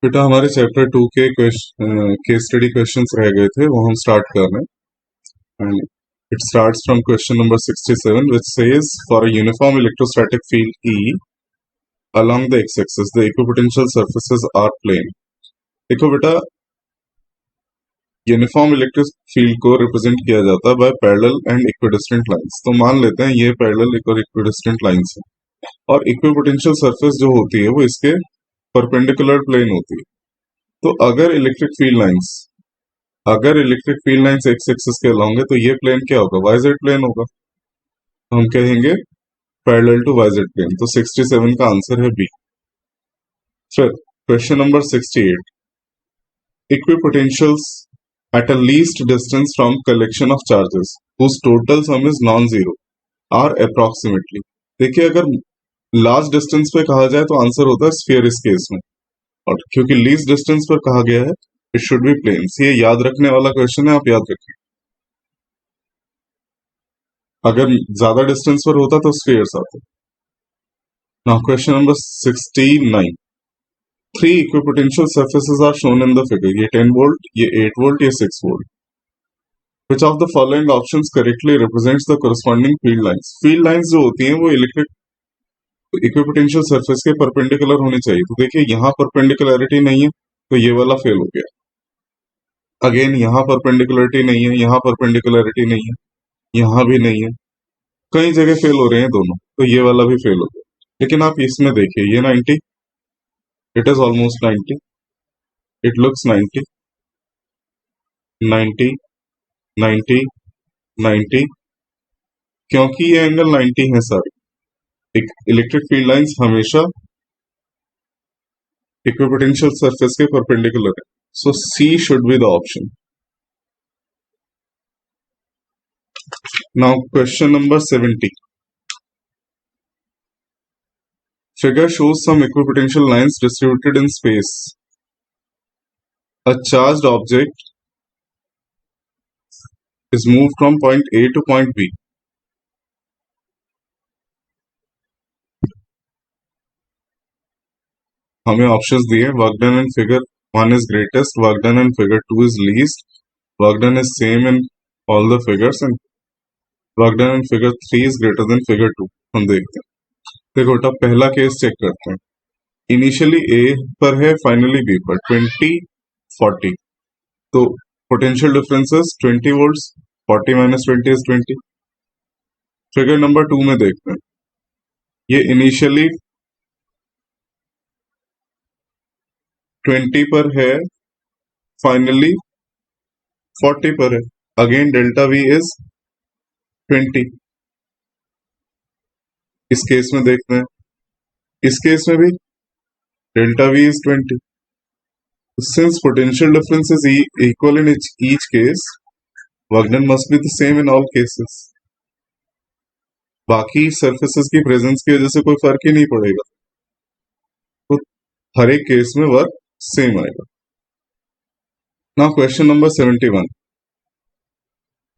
बेटा हमारे चैप्टर 2 के केस स्टडी क्वेश्चंस रह गए थे, वो हम स्टार्ट कर रहे हैं। And it starts from question number 67 which says for a uniform electrostatic field E along the x-axis the equipotential surfaces are plane। देखो बेटा, यूनिफॉर्म इलेक्ट्रिक फील्ड को रिप्रेजेंट किया जाता है by parallel and equidistant lines. तो मान लेते हैं ये पैरेलल और इक्विडिस्टेंट लाइंस है, और इक्विपोटेंशियल सरफेस जो होती है वो इसके परपेंडिकुलर प्लेन होती है। तो अगर electric field lines x axis के अलोंग है तो ये प्लेन क्या होगा? वाईजेड प्लेन होगा। तो हम कहेंगे पैरेलल टू वाईजेड प्लेन। तो 67 का आंसर है बी। फिर question number 68, equipotentials at a least distance from collection of charges whose total sum is non-zero are approximately। देखिए, अगर लास्ट डिस्टेंस पे कहा जाए तो आंसर होता है स्फीयर इस केस में, और क्योंकि लीस्ट डिस्टेंस पर कहा गया है इट शुड बी प्लेन्स। ये याद रखने वाला क्वेश्चन है, आप याद रखिए। अगर ज्यादा डिस्टेंस पर होता तो स्फीयर्स आते। Now question number 69, three equipotential surfaces are shown in the figure. ये 10 वोल्ट, ये 8 वोल्ट, ये 6 volt. Which of the following options correctly represents the corresponding field lines. Field lines जो होती हैं वो इलेक्ट्रिक इक्विपोटेंशियल सरफेस के perpendicular होनी चाहिए। तो देखिए, यहाँ परपेंडिकुलरिटी नहीं है तो ये वाला फेल हो गया। अगेन यहाँ परपेंडिकुलरिटी नहीं है, यहाँ परपेंडिकुलरिटी नहीं है, यहाँ भी नहीं है, कई जगह फेल हो रहे हैं दोनों, तो ये वाला भी फेल हो गया। लेकिन आप इसमें देखिए, ये 90, it is almost 90, it looks 90, 90, 90, 90, क्योंकि ये एंगल 90 है सारे। इलेक्ट्रिक फील्ड लाइंस हमेशा इक्विपोटेंशियल सरफेस के परपेंडिकुलर है। So C should be the option. Now question number 70, figure shows some equipotential lines distributed in space. A charged object is moved from point A to point B. हमें options दिए, work done in figure 1 is greatest, work done in figure 2 is least, work done is same in all the figures, and work done in figure 3 is greater than figure 2। हम देखते हैं। देखो बेटा, पहला case check करते हैं। Initially ए पर है, फाइनली बी पर। 20 40, तो potential differences 20 volts, 40 minus 20 is 20। Figure number 2 में देखते हैं, ये इनिशियली 20 पर है, फाइनली 40 पर है। Again delta we is 20। इस केस में देखते हैं, इस केस में भी delta we is 20। Since potential difference is equal in each case, work done must be the same in all cases. बाकी सरफेसेस की प्रेजेंस की वजह से कोई फर्क ही नहीं पड़ेगा, तो हर एक केस में वर्क सेम आएगा। Now question number 71,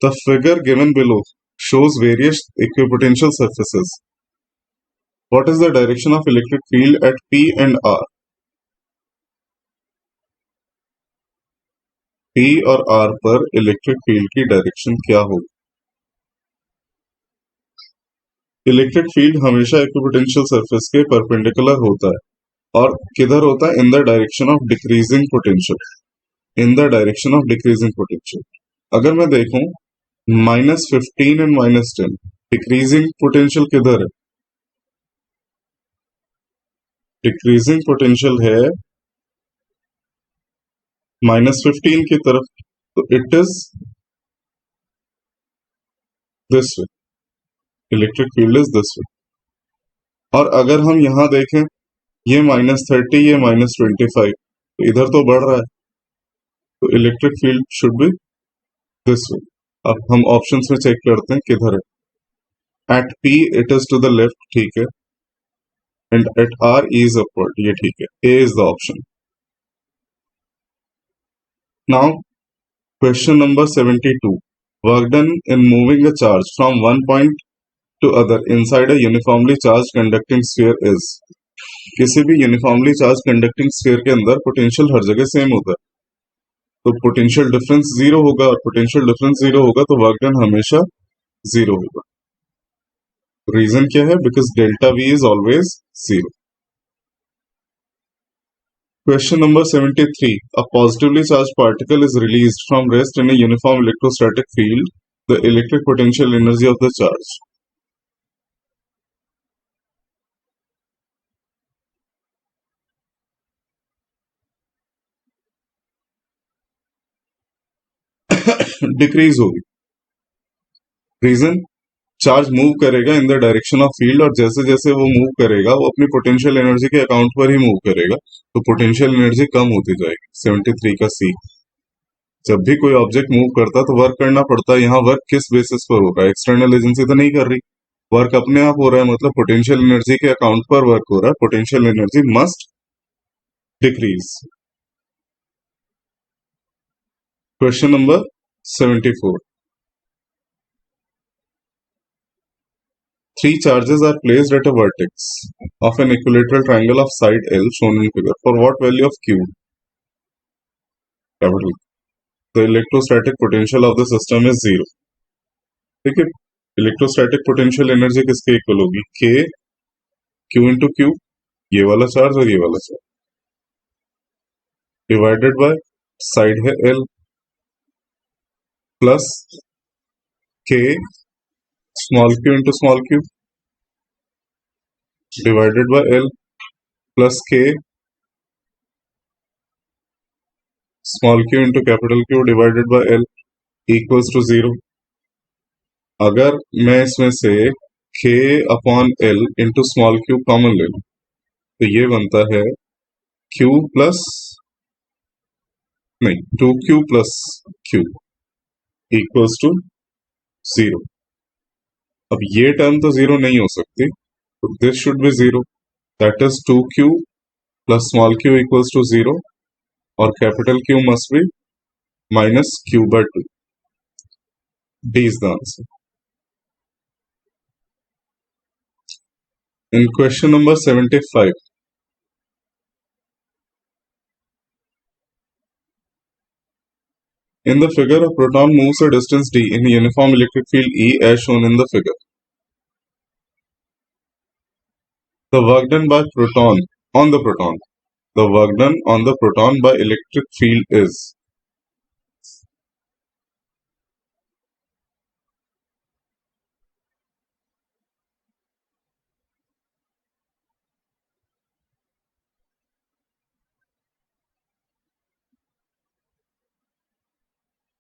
the figure given below shows various equipotential surfaces. What is the direction of electric field at P and R? P और R पर इलेक्ट्रिक फील्ड की डायरेक्शन क्या होगी? इलेक्ट्रिक फील्ड हमेशा equipotential surface के perpendicular होता है, और किधर होता है? In the direction of decreasing potential. In the direction of decreasing potential. अगर मैं देखूं -15 एंड -10, डिक्रीजिंग पोटेंशियल किधर है? डिक्रीजिंग पोटेंशियल है -15 की तरफ, तो it is this way, electric field is this way. और अगर हम यहां देखें, ये -30, ये -25, तो इधर तो बढ़ रहा है, तो electric field should be this way. अब हम ऑप्शंस में चेक करते हैं किधर है। At P it is to the left, ठीक है, and at R is upward, ये ठीक है। A is the option. Now question number 72, work done in moving a charge from one point to other inside a uniformly charged conducting sphere is। किसी भी uniformly charge conducting sphere के अंदर potential हर जगह same होता है, तो potential difference zero होगा, और पोटेंशियल डिफरेंस जीरो होगा तो वर्क डन हमेशा जीरो होगा। रीजन क्या है? Because delta we is always zero. Question number 73. A positively charged particle is released from rest in a uniform electrostatic field. The electric potential energy of the charge. Decrease होगी। Reason, charge move करेगा in the direction of field, और जैसे जैसे वो move करेगा वो अपनी potential energy के अकाउंट पर ही मूव करेगा, तो पोटेंशियल एनर्जी कम होती जाएगी। 73 का सी। जब भी कोई ऑब्जेक्ट मूव करता तो वर्क करना पड़ता है। यहाँ वर्क किस बेसिस पर हो रहा है? एक्सटर्नल एजेंसी तो नहीं कर रही, वर्क अपने आप हो रहा है, मतलब पोटेंशियल एनर्जी के अकाउंट पर वर्क हो रहा है। Potential energy must decrease. Question number 74. Three charges are placed at a vertex of an equilateral triangle of side L shown in figure. For what value of Q? Capital. The electrostatic potential of the system is zero. ठीक है, electrostatic potential energy किसके equal होगी? K Q into Q, ये वाला charge और ये वाला charge, divided by side है L, plus K small q into small q divided by L, plus K small q into capital Q divided by L equals to zero. अगर मैं इसमें से K upon L into small q common ले लूं तो ये बनता है Q प्लस नहीं 2Q plus Q equals to zero. अब ये टर्म तो जीरो नहीं हो सकती, तो this should be zero, that is 2Q plus small q equals to zero, और capital Q must be minus Q by 2। D is the answer. In question number 75, in the figure, a proton moves a distance d in a uniform electric field E as shown in the figure. The work done by proton on the proton. The work done on the proton by electric field is.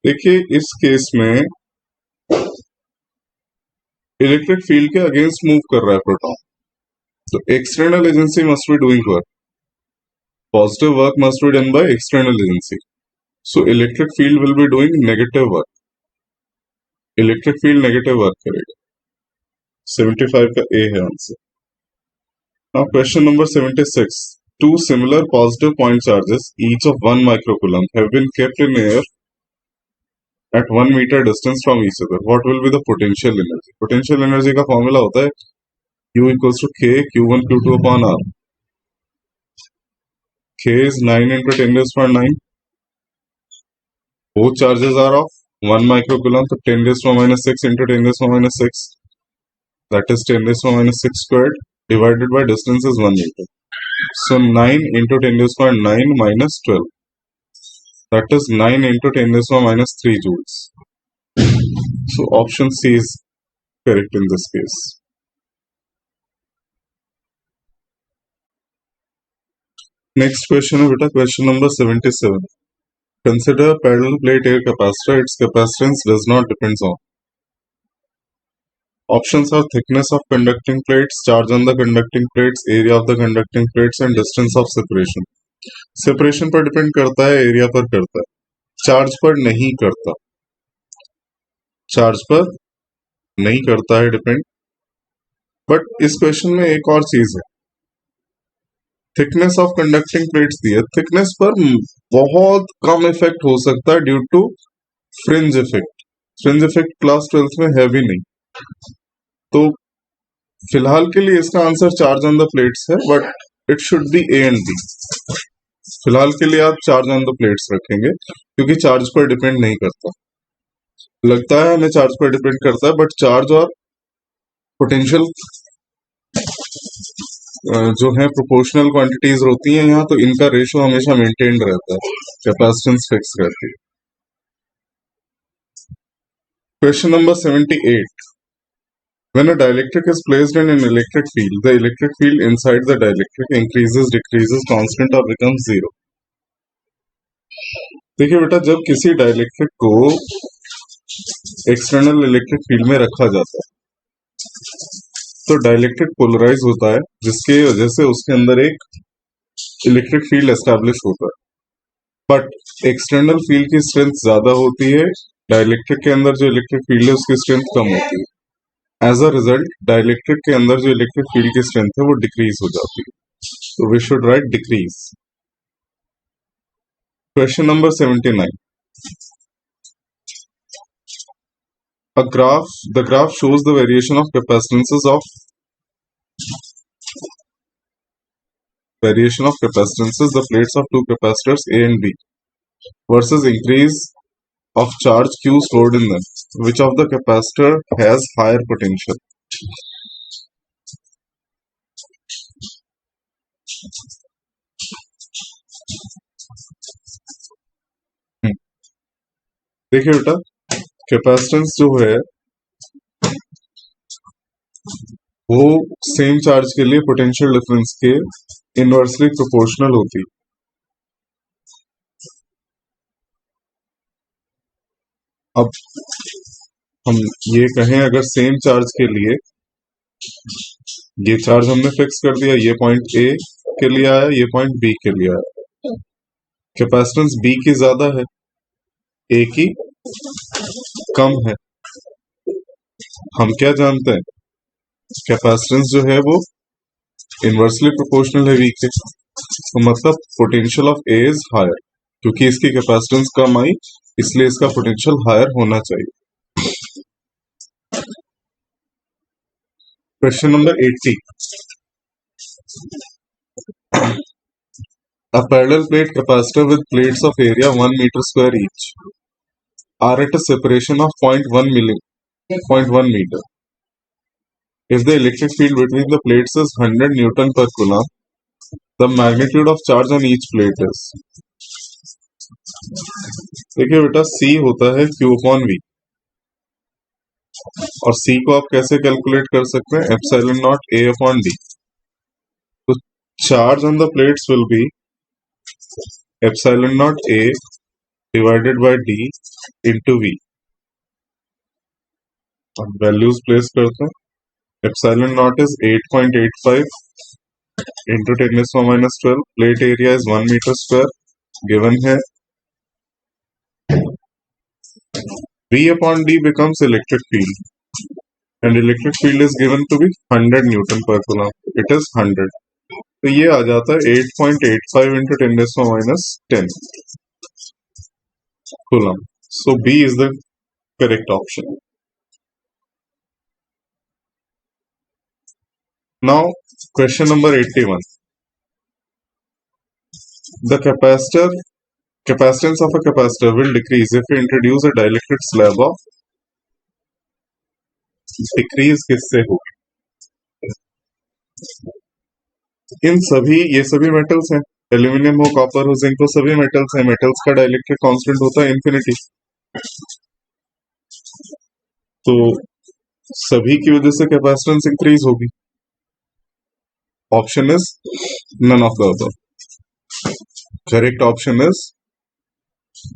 देखिए इस case में electric field के against move कर रहा है proton, तो external agency must be doing work, positive work must be done by external agency, so electric field will be doing negative work, electric field negative work करेगा। 75 का ए है answer. Now question number 76. Two similar positive point charges, each of 1 microcoulomb, have been kept in air at 1 meter distance from each other. What will be the potential energy? Potential energy का formula होता है U equals to K Q1 Q2 upon R. K is 9 into 10 raised to 9. Both charges are of 1 microcoulomb, so 10 raised to minus 6 into 10 raised to minus 6. That is 10 raised to minus 6 squared divided by distance is 1 meter. So 9 into 10 raised to 9 minus 12. That is 9 into 10 raised to minus 3 joules. So option C is correct in this case. Next question है बेटा, question number 77. Consider a parallel plate air capacitor. Its capacitance does not depends on. Options are thickness of conducting plates, charge on the conducting plates, area of the conducting plates, and distance of separation. Separation पर depend करता है, area पर करता है, charge पर नहीं करता, charge पर नहीं करता है डिपेंड। बट इस क्वेश्चन में एक और चीज है, थिकनेस ऑफ कंडक्टिंग प्लेट्स दी है, थिकनेस पर बहुत कम इफेक्ट हो सकता है due to fringe effect. Fringe effect class 12th में है भी नहीं, तो फिलहाल के लिए इसका answer charge on the plates है, but it should be A and B. फिलहाल के लिए आप चार्ज ऑन द प्लेट्स रखेंगे क्योंकि चार्ज पर डिपेंड नहीं करता। लगता है हमें चार्ज पर डिपेंड करता है, बट चार्ज और पोटेंशियल जो है प्रोपोर्शनल क्वांटिटीज होती हैं यहाँ, तो इनका रेशो हमेशा मेंटेन्ड रहता है, कैपेसिटेंस फिक्स रहती है। Question number 78. When a dielectric is placed in an electric field, the electric field inside the dielectric increases, decreases, constant or becomes zero. देखिए बेटा, जब किसी डाइलेक्ट्रिक को एक्सटर्नल इलेक्ट्रिक फील्ड में रखा जाता है तो डाइलेक्ट्रिक पोलराइज होता है, जिसके वजह से उसके अंदर एक इलेक्ट्रिक फील्ड एस्टैब्लिश होता है। बट एक्सटर्नल फील्ड की स्ट्रेंथ ज्यादा होती है, डाइलेक्ट्रिक के अंदर जो इलेक्ट्रिक फील्ड है उसकी स्ट्रेंथ कम होती है। एज अ रिजल्ट डाइलेक्ट्रिक के अंदर जो इलेक्ट्रिक फील्ड की स्ट्रेंथ है वो डिक्रीज हो जाती है, तो we should write decrease. Question number 79. The graph shows the variation of capacitances the plates of two capacitors A and B versus increase of charge Q stored in them. Which of the capacitor has higher potential? देखिए बेटा, capacitance जो है वो same charge के लिए potential difference के inversely proportional होती है। अब हम ये कहें, अगर सेम चार्ज के लिए ये चार्ज हमने फिक्स कर दिया, ये पॉइंट ए के लिए आया, ये पॉइंट बी के लिए आया, कैपेसिटेंस बी की ज्यादा है, ए की कम है। हम क्या जानते हैं, कैपेसिटेंस जो है वो इनवर्सली प्रोपोर्शनल है वी के, तो मतलब potential of A is higher, क्योंकि इसकी कैपेसिटेंस कम आई इसलिए इसका पोटेंशियल हायर होना चाहिए। Question number 80. A parallel plate capacitor with plates of area 1 meter square each are at a separation of 0.1 meter. If the electric field between the plates is 100 Newton per Coulomb, the magnitude of charge on each plate is. देखिए बेटा, C होता है Q upon V, और C को आप कैसे calculate कर सकते हैं, epsilon naught A upon D। तो charge on the plates will be epsilon naught A divided by D into V। अब वैल्यूज प्लेस करते हैं। Epsilon naught is 8.85 into 10⁻⁻12। Plate area is 1 metre square given है। V upon D becomes electric field, and electric field is given to be 100 Newton per Coulomb. It is 100. तो ये आ जाता है 8.85 into 10⁻10 Coulomb. So B is the correct option. Now question number 81. The capacitance of a capacitor will decrease if we introduce a dielectric slab of, decrease किससे होगी? ये सभी metals हैं, aluminium हो, कॉपर हो, जिंक हो, सभी मेटल्स हैं। मेटल्स का डाइलेक्ट्रिक कांस्टेंट होता है इन्फिनिटी, तो सभी की वजह से कैपेसिटेंस इंक्रीज होगी। Option is none of the above. Correct option is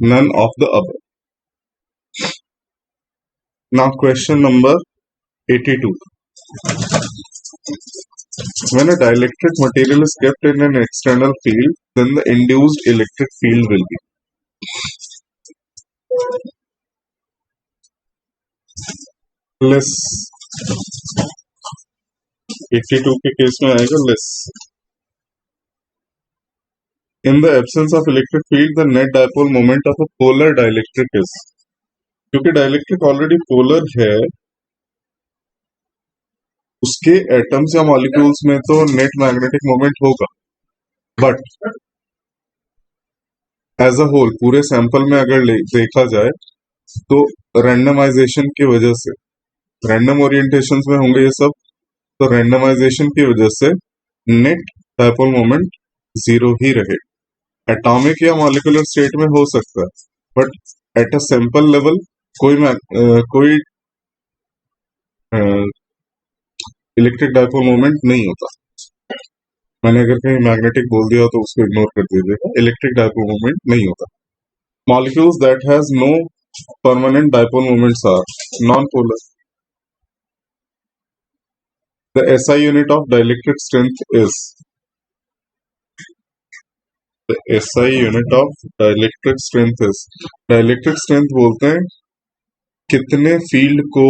none of the above. Now question number 82. When a dielectric material is kept in an external field, then the induced electric field will be less. 82 के case में आएगा less. In the absence of electric field, the net dipole moment of a polar dielectric is, क्योंकि dielectric already polar है उसके atoms या molecules में तो net magnetic moment होगा, बट एज अ होल पूरे सैंपल में अगर देखा जाए तो रैंडमाइजेशन की वजह से, रैंडम ओरिएंटेशन में होंगे ये सब, तो रैंडमाइजेशन की वजह से नेट डायपोल मोमेंट जीरो ही रहे। एटॉमिक या मॉलिक्यूलर स्टेट में हो सकता है, but at a sample level कोई इलेक्ट्रिक डायपोल मोमेंट नहीं होता। मैंने अगर कहीं मैग्नेटिक बोल दिया तो उसको इग्नोर कर दीजिएगा, इलेक्ट्रिक डायपोल मोमेंट नहीं होता। Molecules that has no permanent dipole moments are non polar. The SI unit of dielectric strength is, the SI unit of dielectric strength is, dielectric strength बोलते हैं कितने फील्ड को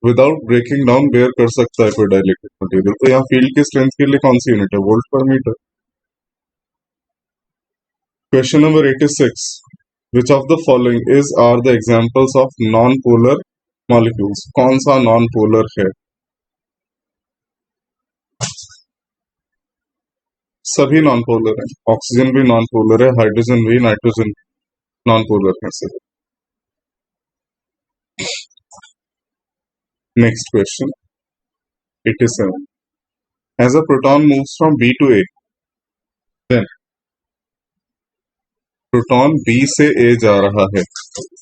without breaking down bear कर सकता है कोई dielectric material. तो यहाँ फील्ड की स्ट्रेंथ के लिए कौन सी यूनिट है, वोल्ट पर metre. Question number 86, which of the following is are the examples of non polar molecules. कौन सा नॉन पोलर है, सभी नॉन पोलर है, ऑक्सीजन भी नॉन पोलर है, हाइड्रोजन भी, नाइट्रोजन नॉन पोलर है सभी। Next question 87, as a proton moves from B to A, then proton B से A जा रहा है,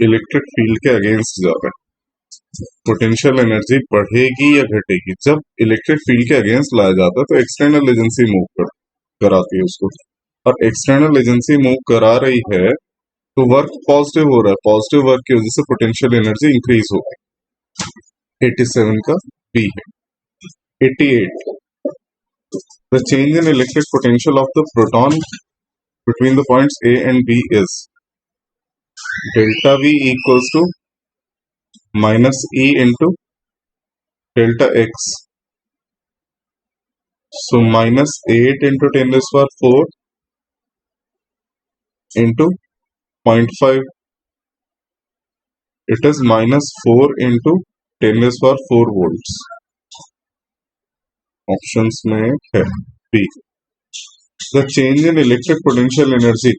इलेक्ट्रिक फील्ड के अगेंस्ट जा रहा है, पोटेंशियल एनर्जी बढ़ेगी या घटेगी। जब इलेक्ट्रिक फील्ड के अगेंस्ट लाया जाता है तो एक्सटर्नल एजेंसी मूव कराती है उसको, और एक्सटर्नल एजेंसी मूव करा रही है तो वर्क पॉजिटिव हो रहा है, पॉजिटिव वर्क की वजह से पोटेंशियल एनर्जी इंक्रीज होगी। 87 का बी है। 88, the change in electric potential of the proton between the points A and B is delta V equals to minus E into delta X. So minus 8 into 10 raised to power 4 into 0.5. It is minus 4 into 10 raised to power 4 volts. Options में है B. The change in electric potential energy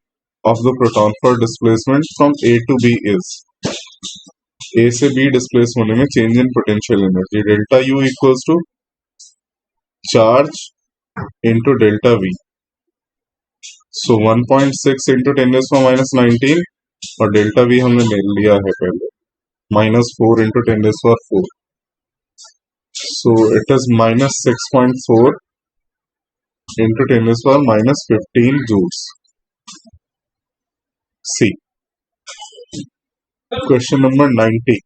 of the proton for displacement from A to B is, A से B displace होने में change in potential energy delta U equals to charge into delta V। So 1.6 into 10⁻⁻19 और delta V हमने ले लिया है पहले, -4 into 10⁻⁴। So it is -6.4 into 10⁻⁻15 joules. C. Question number 90.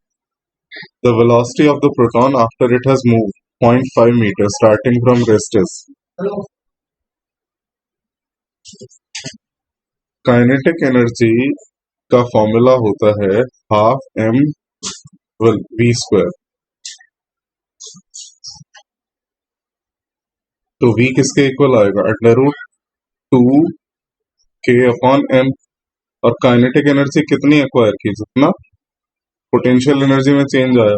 The velocity of the proton after it has moved 0.5 meters starting from rest is. Kinetic energy का formula होता है half m v square. तो v किसके equal आएगा, √2k/m। और kinetic energy कितनी acquire की, जितना पोटेंशियल एनर्जी में चेंज आया।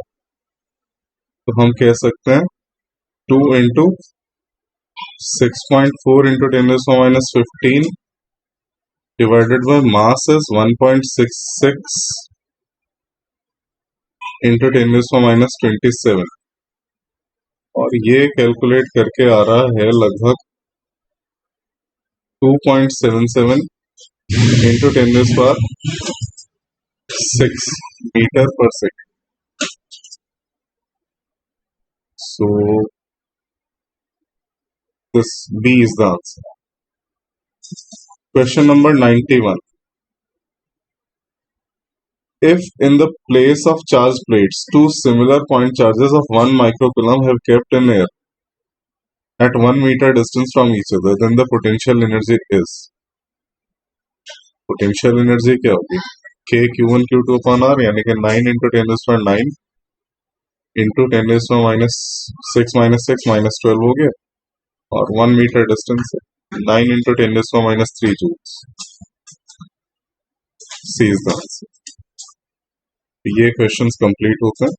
तो हम कह सकते हैं 2 into 6.4 into 10⁻⁻15 divided by mass is 1.66 into 10⁻⁻27, और ये कैलकुलेट करके आ रहा है लगभग 2.77 इंटू 10⁻6 मीटर पर second. So this B is the answer. Question number 91. If in the place of charge plates, two similar point charges of 1 microcoulomb have kept in air at 1 meter distance from each other, then the potential energy is. Potential energy क्या होगी, K Q1 Q2 upon R, यानी कि 9 into 10⁻⁹ into 10⁻⁻6 -6 -12 हो गया, और 1 metre distance है 9 into 10⁻³ joules. C is the answer। ये questions complete होते हैं।